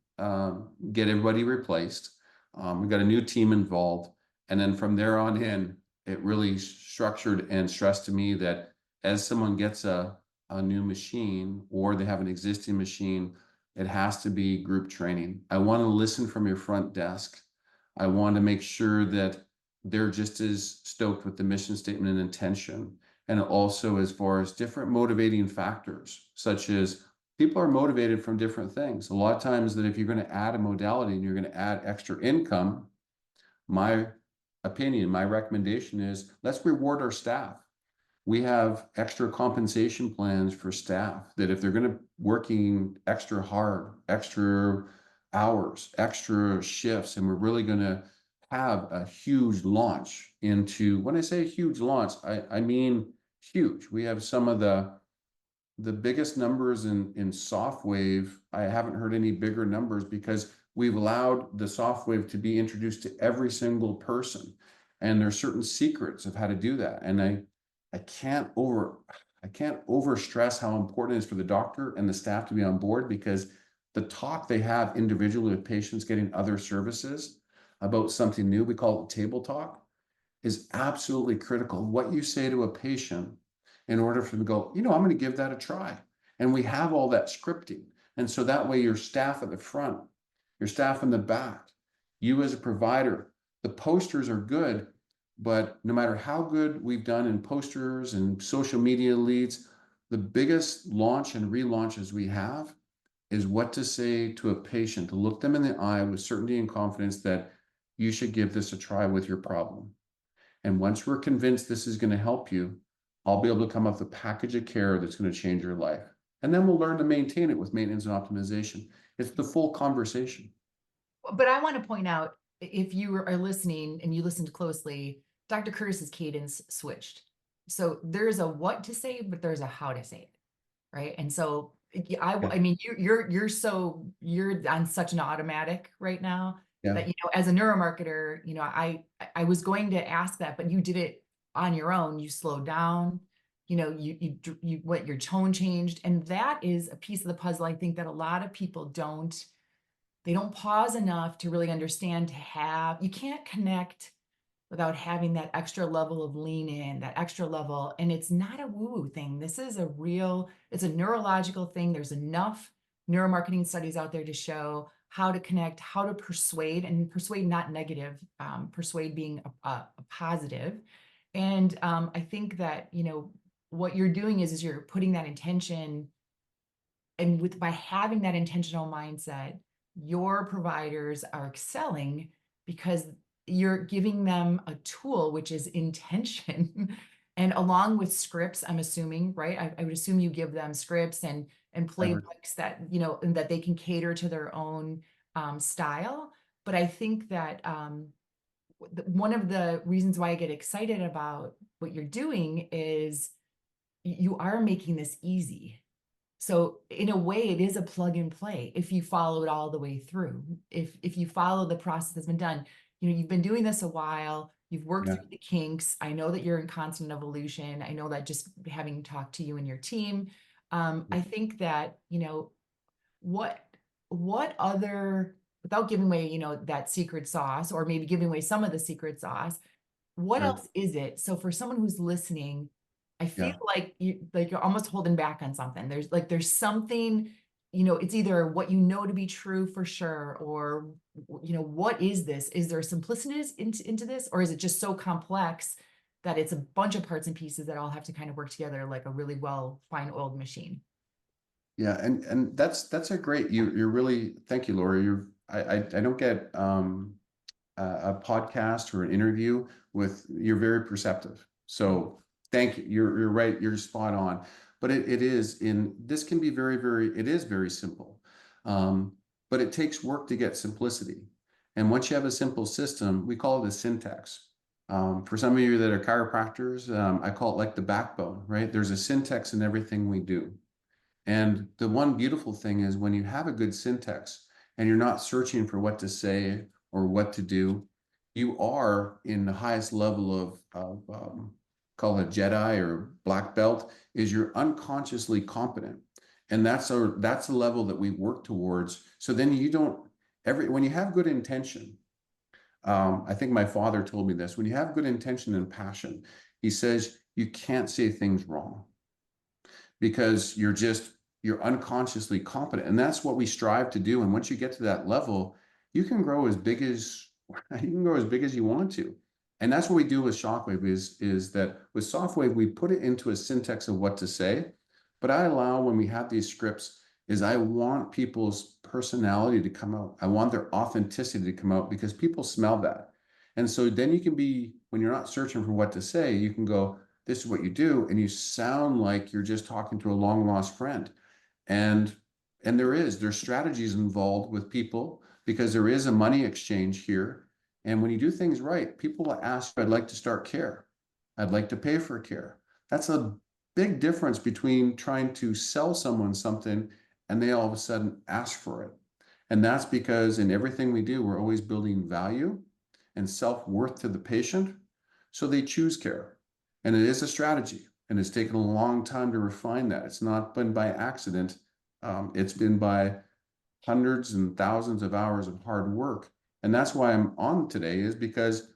get everybody replaced. We got a new team involved. And then from there on in, it really structured and stressed to me that as someone gets a new machine or they have an existing machine, it has to be group training. I want to listen from your front desk. I want to make sure that they're just as stoked with the mission statement and intention. And also as far as different motivating factors, such as people are motivated from different things. A lot of times that if you're going to add a modality and you're going to add extra income, my opinion, my recommendation is let's reward our staff. We have extra compensation plans for staff that if they're going to working extra hard, extra hours, extra shifts, and we're really going to have a huge launch into, when I say huge launch, I mean huge. We have some of the biggest numbers in SoftWave. I haven't heard any bigger numbers because we've allowed the SoftWave to be introduced to every single person. And there's certain secrets of how to do that. And I can't over stress how important it is for the doctor and the staff to be on board, because the talk they have individually with patients getting other services about something new, we call it table talk, is absolutely critical. What you say to a patient in order for them to go, I'm going to give that a try. And we have all that scripting. And so that way your staff at the front, your staff in the back, you as a provider, the posters are good, but no matter how good we've done in posters and social media leads, the biggest launch and relaunches we have is what to say to a patient, to look them in the eye with certainty and confidence that you should give this a try with your problem. And once we're convinced this is going to help you, I'll be able to come up with a package of care that's going to change your life. And then we'll learn to maintain it with maintenance and optimization. It's the full conversation. But I want to point out, if you are listening and you listened closely, Dr. Curtis's cadence switched. So there's a what to say, but there's a how to say it, right? And so I mean, you're on such an automatic right now that, as a neuromarketer, I was going to ask that, but you did it on your own. You slowed down, your tone changed. And that is a piece of the puzzle. I think that a lot of people they don't pause enough to really understand, you can't connect without having that extra level of lean in, that extra level. And it's not a woo-woo thing. This is it's a neurological thing. There's enough neuromarketing studies out there to show how to connect, how to persuade, and persuade not negative, persuade being a positive. And I think that, what you're doing is you're putting that intention, and by having that intentional mindset, your providers are excelling because you're giving them a tool, which is intention. And along with scripts, I'm assuming, right? I would assume you give them scripts and playbooks that, and that they can cater to their own style. But I think that one of the reasons why I get excited about what you're doing is you are making this easy. So in a way, it is a plug and play if you follow it all the way through. If you follow the process that's been done, you've been doing this a while, you've worked through the kinks. I know that you're in constant evolution. I know that just having talked to you and your team, I think that, what other, without giving away, that secret sauce, or maybe giving away some of the secret sauce, what else is it? So for someone who's listening, I feel like you're almost holding back on something. There's something, it's either what to be true for sure, or what is this? Is there simplicity into this, or is it just so complex that it's a bunch of parts and pieces that all have to kind of work together like a really well fine-oiled machine? Yeah, and that's a great, you're really, thank you, Laura. I don't get a podcast or an interview you're very perceptive. So thank you. You're right. You're spot on. But this can be it is very simple. But it takes work to get simplicity. And once you have a simple system, we call it a syntax. For some of you that are chiropractors, I call it like the backbone, right? There's a syntax in everything we do. And the one beautiful thing is when you have a good syntax and you're not searching for what to say or what to do, you are in the highest level of call it Jedi or black belt, is you're unconsciously competent. And that's a level that we work towards. So then you don't when you have good intention, I think my father told me this, when you have good intention and passion, he says you can't say things wrong because you're unconsciously competent. And that's what we strive to do. And once you get to that level, you can grow as big as you want to. And that's what we do with SoftWave is that with SoftWave, we put it into a syntax of what to say. But I allow, when we have these scripts, is I want people's personality to come out. I want their authenticity to come out because people smell that. And so then you can be, when you're not searching for what to say, you can go, this is what you do, and you sound like you're just talking to a long lost friend. And there's strategies involved with people because there is a money exchange here. And when you do things right, people will ask, I'd like to start care. I'd like to pay for care. That's a big difference between trying to sell someone something and they all of a sudden ask for it. And that's because in everything we do, we're always building value and self-worth to the patient. So they choose care. And it is a strategy. And it's taken a long time to refine that. It's not been by accident. It's been by hundreds and thousands of hours of hard work. And that's why I'm on today, is because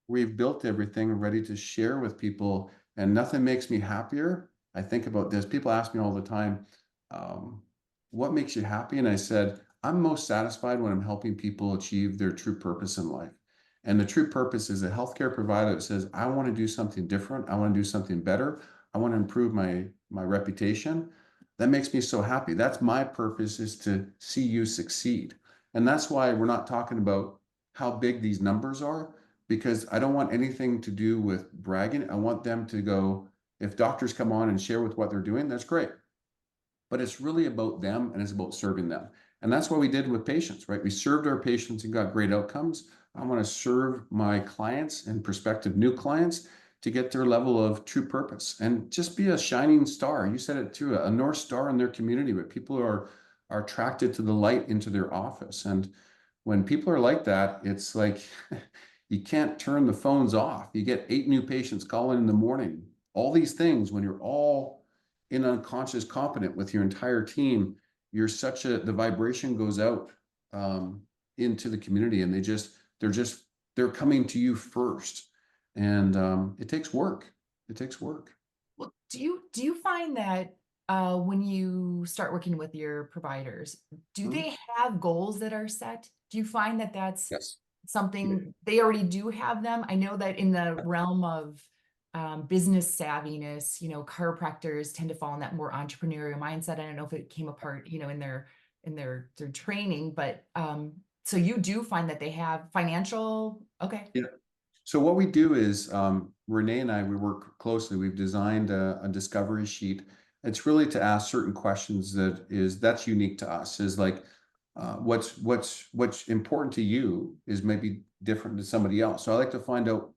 we've built everything ready to share with people. And nothing makes me happier. I think about this. People ask me all the time, what makes you happy? And I said, I'm most satisfied when I'm helping people achieve their true purpose in life. And the true purpose is a healthcare provider that says, I want to do something different. I want to do something better. I want to improve my reputation. That makes me so happy. That's my purpose, is to see you succeed. And that's why we're not talking about how big these numbers are, because I don't want anything to do with bragging. I want them to go, if doctors come on and share with what they're doing, that's great. But it's really about them and it's about serving them. And that's what we did with patients, right? We served our patients and got great outcomes. I want to serve my clients and prospective new clients to get their level of true purpose and just be a shining star. You said it too, a North Star in their community, but people are attracted to the light into their office. And when people are like that, it's like you can't turn the phones off. You get 8 new patients calling in the morning. All these things, when you're all in unconscious competent with your entire team, the vibration goes out into the community, and they're coming to you first. And it takes work. It takes work. Well, do you find that when you start working with your providers, do they have goals that are set? Do you find that that's Yes. something they already do have them? I know that in the realm of business savviness, chiropractors tend to fall in that more entrepreneurial mindset. I don't know if it came apart, in their training, but so you do find that they have financial, okay. Yeah. So what we do is, Renee and I, we work closely. We've designed a discovery sheet. It's really to ask certain questions that's unique to us, is like, what's important to you is maybe different to somebody else. So I like to find out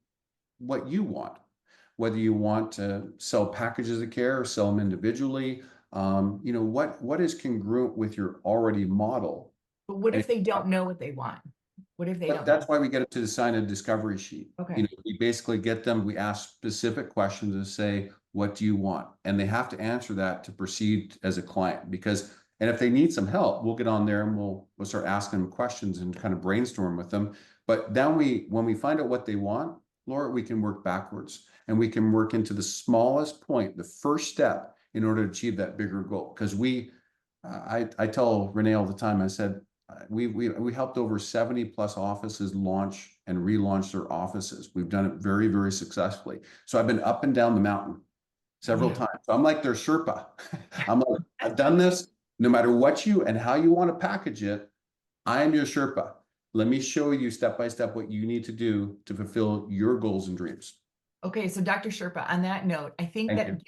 what you want, whether you want to sell packages of care or sell them individually. What is congruent with your already model. But what And if they don't know what they want? What if they don't that's know? why we get it to sign a discovery sheet. Okay. We basically get them, we ask specific questions to say, what do you want? And they have to answer that to proceed as a client, and if they need some help, we'll get on there and we'll start asking them questions and kind of brainstorm with them. But then when we find out what they want, Laura, we can work backwards and we can work into the smallest point, the first step, in order to achieve that bigger goal. Because I tell Renee all the time, I said, we helped over 70 plus offices launch and relaunch their offices. We've done it very, very successfully. So I've been up and down the mountain several times. So I'm like their Sherpa. I'm like, I've done this. No matter what and how you want to package it, I am your Sherpa. Let me show you step by step what you need to do to fulfill your goals and dreams. Okay, so Dr. Sherpa, on that note, I think that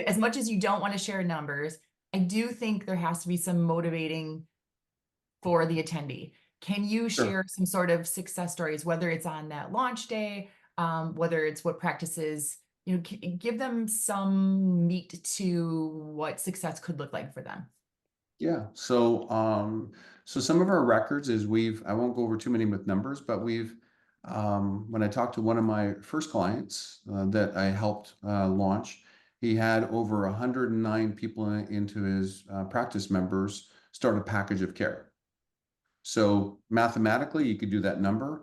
as much as you don't want to share numbers, I do think there has to be some motivating for the attendee. Can you share some sort of success stories, whether it's on that launch day, whether it's what practices give them some meat to what success could look like for them. Yeah. So some of our records is I won't go over too many with numbers, but when I talked to one of my first clients that I helped launch, he had over 109 people into his practice members start a package of care. So mathematically, you could do that number.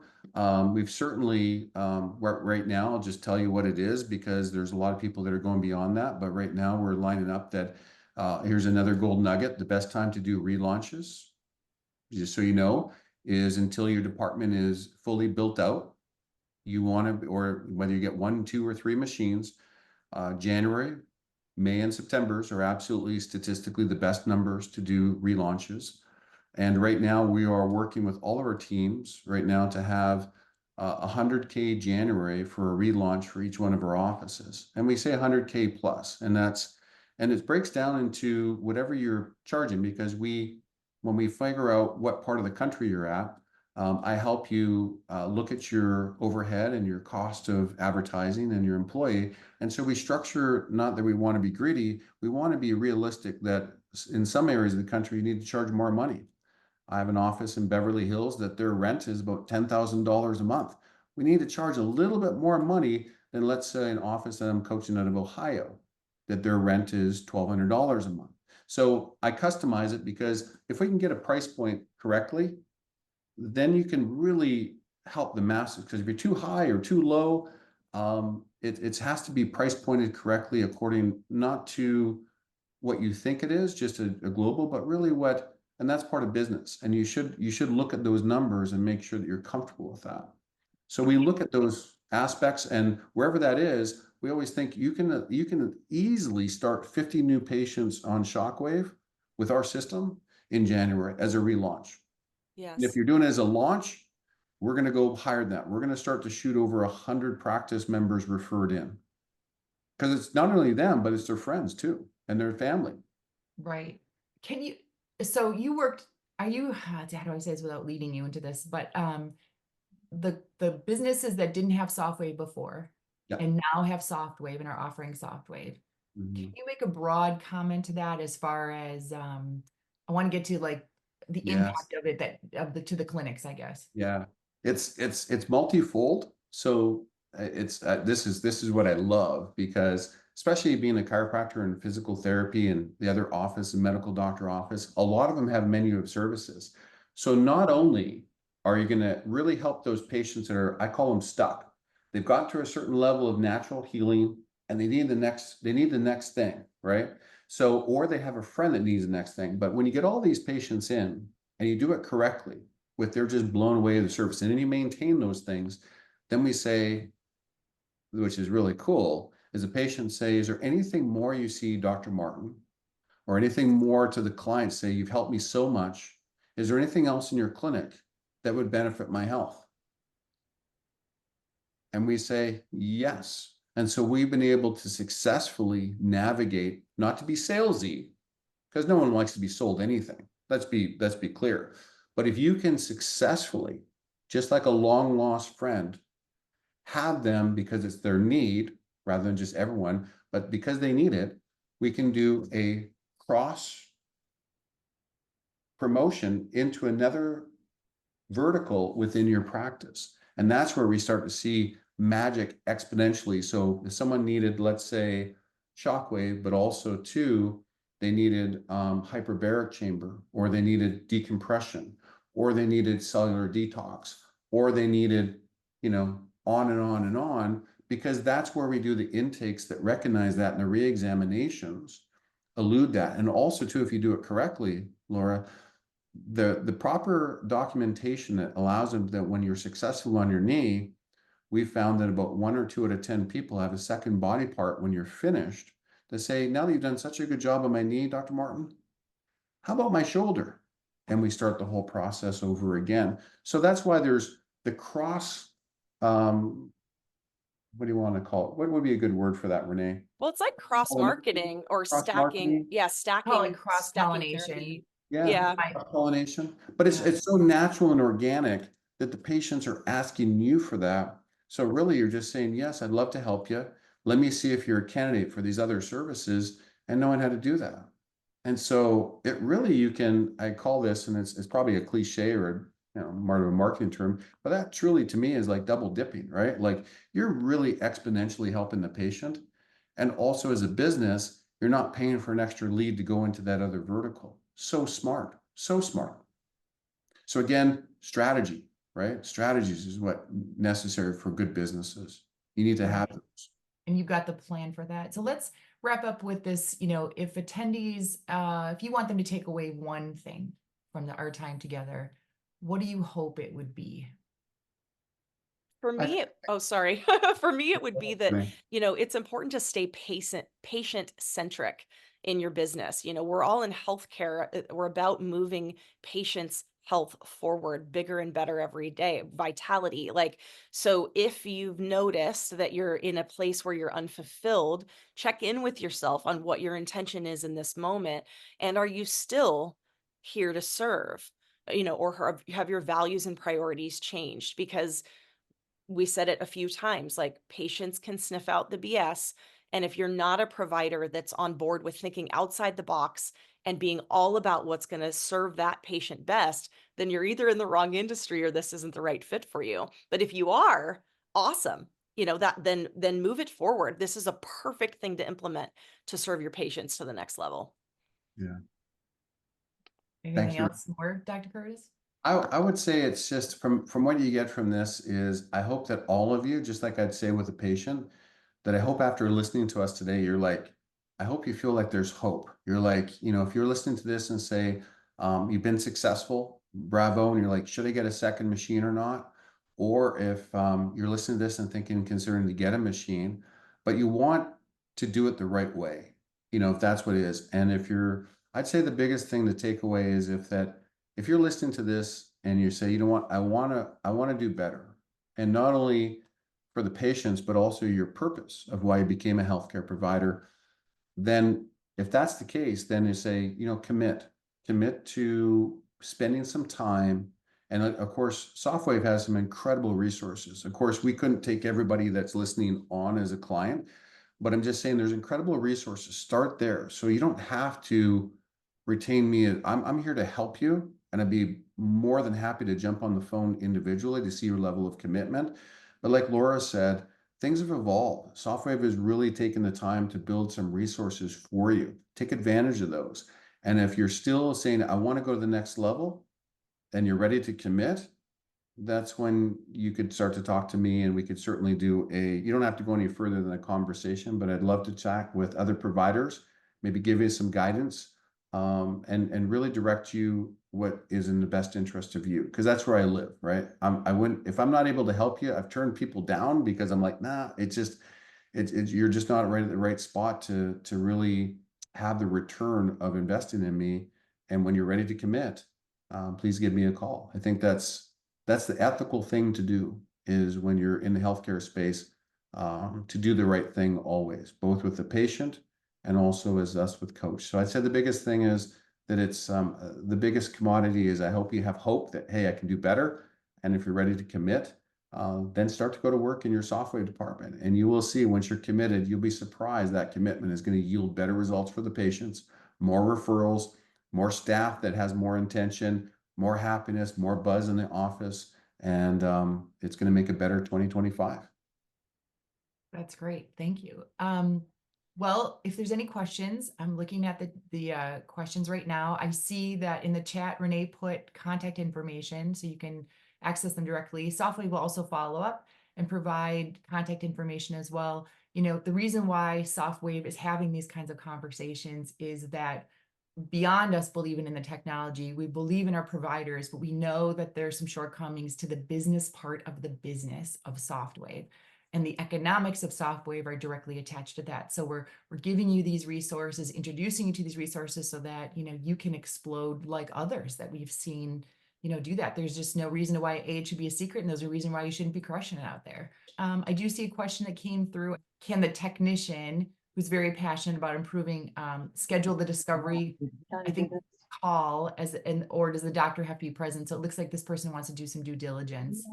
We've certainly, right now, I'll just tell you what it is because there's a lot of people that are going beyond that. But right now, we're lining up that here's another gold nugget. The best time to do relaunches, just so you know, is until your department is fully built out. You want to, or whether you get 1, 2, or 3 machines, January, May, and September's are absolutely statistically the best numbers to do relaunches. And right now we are working with all of our teams right now to have 100K January for a relaunch for each one of our offices. And we say 100K plus, and it breaks down into whatever you're charging, because when we figure out what part of the country you're at, I help you look at your overhead and your cost of advertising and your employee. And so we structure, not that we want to be greedy, we want to be realistic that in some areas of the country, you need to charge more money. I have an office in Beverly Hills that their rent is about $10,000 a month. We need to charge a little bit more money than, let's say, an office that I'm coaching out of Ohio, that their rent is $1,200 a month. So I customize it, because if we can get a price point correctly, then you can really help the masses. Because if you're too high or too low, it has to be price pointed correctly according not to what you think it is, just a global, but really and that's part of business. And you should look at those numbers and make sure that you're comfortable with that. So we look at those aspects, and wherever that is, we always think you can easily start 50 new patients on SoftWave with our system in January as a relaunch. Yes. And if you're doing it as a launch, we're going to go higher than that. We're going to start to shoot over 100 practice members referred in, because it's not only them, but it's their friends too and their family. Right. So you worked, how do I say this without leading you into this, but the businesses that didn't have SoftWave before and now have SoftWave and are offering SoftWave, can you make a broad comment to that, as far as I want to get to like the impact of it to the clinics, I guess. Yeah, it's multifold. So this is what I love, because especially being a chiropractor and physical therapy and the other office and medical doctor office, a lot of them have menu of services. So not only are you going to really help those patients that are, I call them stuck. They've got to a certain level of natural healing and they need the next thing, right? So, or they have a friend that needs the next thing. But when you get all these patients in and you do it correctly, they're just blown away with the service, and then you maintain those things, then we say, which is really cool, is a patient say, is there anything more you see, Dr. Martin, or anything more to the client say, you've helped me so much. Is there anything else in your clinic that would benefit my health? And we say, yes. And so we've been able to successfully navigate, not to be salesy, because no one likes to be sold anything. Let's be clear. But if you can successfully, just like a long lost friend, have them because it's their need rather than just everyone, but because they need it, we can do a cross promotion into another vertical within your practice. And that's where we start to see magic exponentially. So if someone needed, let's say, SoftWave, but also too, they needed hyperbaric chamber, or they needed decompression, or they needed cellular detox, or they needed, on and on and on, because that's where we do the intakes that recognize that, and the re-examinations elude that. And also too, if you do it correctly, Laura, the proper documentation that allows them, that when you're successful on your knee, we found that about 1 or 2 out of 10 people have a second body part when you're finished to say, now that you've done such a good job on my knee, Dr. Martin, how about my shoulder? And we start the whole process over again. So that's why there's the cross, what do you want to call it? What would be a good word for that, Renee? Well, it's like cross marketing or stacking. Yeah, stacking Cross-pollination. therapy. Yeah. Pollination. But it's so natural and organic that the patients are asking you for that. So really, you're just saying, yes, I'd love to help you. Let me see if you're a candidate for these other services, and knowing how to do that. And so it really, you can, I call this, and it's probably a cliche or, more of a marketing term, but that truly to me is like double dipping, right? Like you're really exponentially helping the patient. And also as a business, you're not paying for an extra lead to go into that other vertical. So smart, so smart. So again, strategy, right? Strategies is what necessary for good businesses. You need to have those. And you've got the plan for that. So let's wrap up with this, if attendees, if you want them to take away one thing from our time together, what do you hope it would be? For I me, sorry. For me, it would be that, think, it's important to stay patient centric in your business. We're all in healthcare. We're about moving patients' health forward, bigger and better every day, vitality. So if you've noticed that you're in a place where you're unfulfilled, check in with yourself on what your intention is in this moment. And are you still here to serve? Or have your values and priorities changed? Because we said it a few times, like patients can sniff out the BS. And if you're not a provider that's on board with thinking outside the box and being all about what's going to serve that patient best, then you're either in the wrong industry or this isn't the right fit for you. But if you are, awesome. That then move it forward. This is a perfect thing to implement to serve your patients to the next level. yeah. Anything Thank you. else more, Dr. Curtis? I would say it's just from what you get from this is I hope that all of you, just like I'd say with a patient, that I hope after listening to us today, you're like, I hope you feel like there's hope. You're like, if you're listening to this and say, you've been successful, bravo, and you're like, should I get a second machine or not? Or if you're listening to this and thinking, considering to get a machine, but you want to do it the right way, if that's what it is. And I'd say the biggest thing to take away is if you're listening to this and you say, you know what, I want to do better. And not only for the patients, but also your purpose of why you became a healthcare provider, then if that's the case, then you say, commit to spending some time. And of course, SoftWave has some incredible resources. Of course, we couldn't take everybody that's listening on as a client, but I'm just saying there's incredible resources. Start there. So you don't have to retain me. I'm here to help you. And I'd be more than happy to jump on the phone individually to see your level of commitment. But like Laura said, things have evolved. SoftWave has really taken the time to build some resources for you. Take advantage of those. And if you're still saying, I want to go to the next level and you're ready to commit, that's when you could start to talk to me and we could certainly you don't have to go any further than a conversation, but I'd love to chat with other providers, maybe give you some guidance, and really direct you what is in the best interest of you. Cause that's where I live, right? If I'm not able to help you, I've turned people down because I'm like, nah, you're just not right at the right spot to really have the return of investing in me. And when you're ready to commit, please give me a call. I think that's the ethical thing to do is when you're in the healthcare space, to do the right thing always, both with the patient and also as us with coach. So I'd say the biggest thing is that it's the biggest commodity is I hope you have hope that, hey, I can do better. And if you're ready to commit, then start to go to work in your software department. And you will see once you're committed, you'll be surprised that commitment is going to yield better results for the patients, more referrals, more staff that has more intention, more happiness, more buzz in the office. And it's going to make a better 2025. That's great. Thank you. Well, if there's any questions, I'm looking at the questions right now. I see that in the chat, Renee put contact information so you can access them directly. SoftWave will also follow up and provide contact information as well. The reason why SoftWave is having these kinds of conversations is that beyond us believing in the technology, we believe in our providers, but we know that there's some shortcomings to the business part of the business of SoftWave. And the economics of SoftWave are directly attached to that. So we're giving you these resources, introducing you to these resources so that, you can explode like others that we've seen, do that. There's just no reason why it should be a secret. And there's a reason why you shouldn't be crushing it out there. I do see a question that came through. Can the technician who's very passionate about improving, schedule the discovery, I think, call or does the doctor have to be present? So it looks like this person wants to do some due diligence.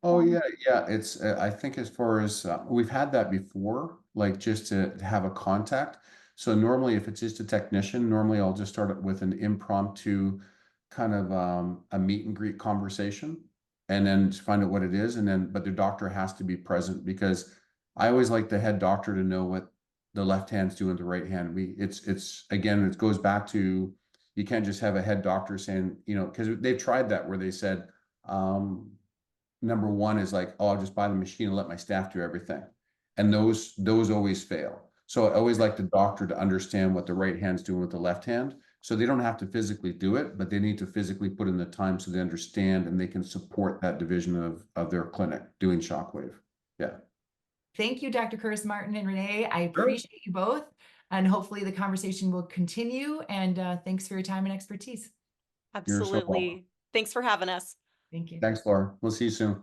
Oh yeah, yeah. It's I think as far as we've had that before, like just to have a contact. So normally if it's just a technician, normally I'll just start it with an impromptu kind of a meet and greet conversation and then find out what it is. And then, but the doctor has to be present because I always like the head doctor to know what the left hand's doing with the right hand. It's again, it goes back to, you can't just have a head doctor saying, you know, because they've tried that where they said, number one is like, oh, I'll just buy the machine and let my staff do everything. And those always fail. So I always like the doctor to understand what the right hand's doing with the left hand. So they don't have to physically do it, but they need to physically put in the time so they understand and they can support that division of their clinic doing shockwave. Yeah. Thank you, Dr. Curtis Martin and Renee. I Sure. appreciate you both, and hopefully the conversation will continue. And thanks for your time and expertise. You're so welcome. Absolutely. Thanks for having us. Thank you. Thanks, Laura. We'll see you soon.